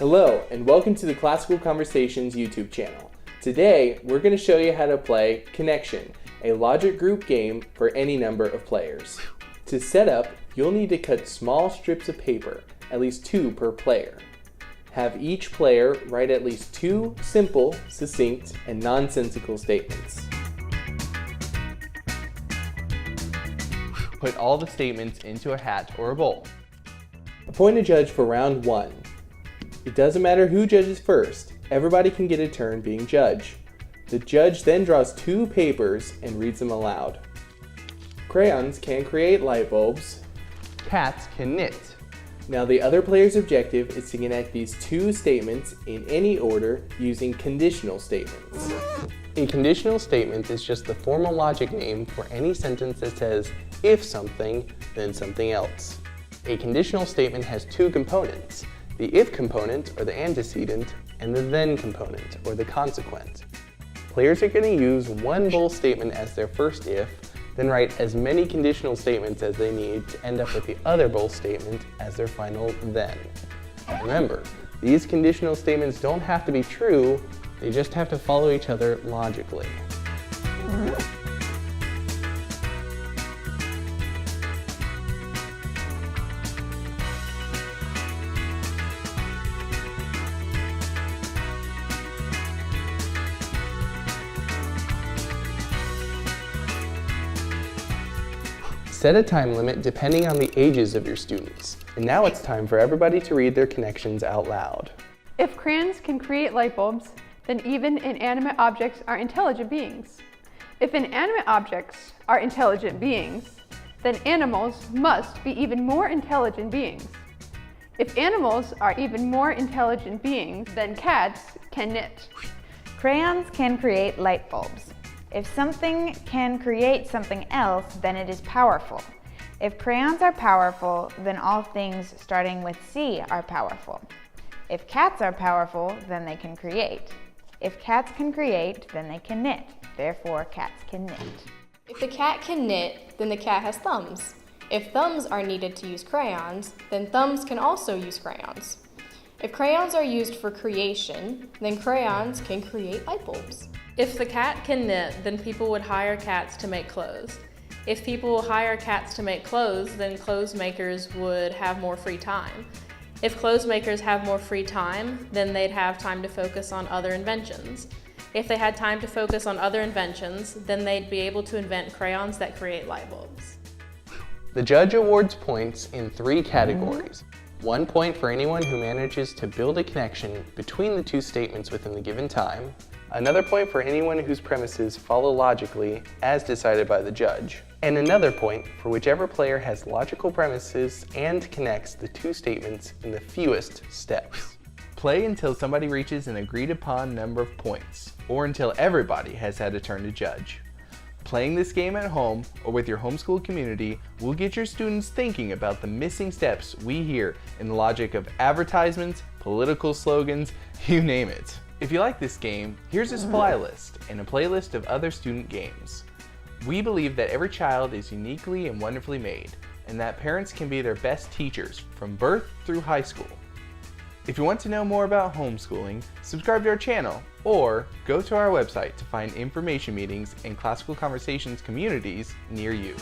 Hello, and welcome to the Classical Conversations YouTube channel. Today, we're going to show you how to play Connection, a logic group game for any number of players. To set up, you'll need to cut small strips of paper, at least 2 per player. Have each player write at least 2 simple, succinct, and nonsensical statements. Put all the statements into a hat or a bowl. Appoint a judge for round 1. It doesn't matter who judges first, everybody can get a turn being judge. The judge then draws 2 papers and reads them aloud. Crayons can create light bulbs. Cats can knit. Now the other player's objective is to connect these 2 statements in any order using conditional statements. A conditional statement is just the formal logic name for any sentence that says, if something, then something else. A conditional statement has 2 components, the if component, or the antecedent, and the then component, or the consequent. Players are going to use one bowl statement as their first if, then write as many conditional statements as they need to end up with the other bowl statement as their final then. Remember, these conditional statements don't have to be true, they just have to follow each other logically. Set a time limit depending on the ages of your students. And now it's time for everybody to read their connections out loud. If crayons can create light bulbs, then even inanimate objects are intelligent beings. If inanimate objects are intelligent beings, then animals must be even more intelligent beings. If animals are even more intelligent beings, then cats can knit. Crayons can create light bulbs. If something can create something else, then it is powerful. If crayons are powerful, then all things starting with C are powerful. If cats are powerful, then they can create. If cats can create, then they can knit. Therefore, cats can knit. If the cat can knit, then the cat has thumbs. If thumbs are needed to use crayons, then thumbs can also use crayons. If crayons are used for creation, then crayons can create light bulbs. If the cat can knit, then people would hire cats to make clothes. If people will hire cats to make clothes, then clothes makers would have more free time. If clothes makers have more free time, then they'd have time to focus on other inventions. If they had time to focus on other inventions, then they'd be able to invent crayons that create light bulbs. The judge awards points in 3 categories. 1 point for anyone who manages to build a connection between the 2 statements within the given time. Another point for anyone whose premises follow logically as decided by the judge. And another point for whichever player has logical premises and connects the 2 statements in the fewest steps. Play until somebody reaches an agreed upon number of points, or until everybody has had a turn to judge. Playing this game at home or with your homeschool community will get your students thinking about the missing steps we hear in the logic of advertisements, political slogans, you name it. If you like this game, here's a supply list and a playlist of other student games. We believe that every child is uniquely and wonderfully made, and that parents can be their best teachers from birth through high school. If you want to know more about homeschooling, subscribe to our channel, or go to our website to find information meetings and classical conversations communities near you.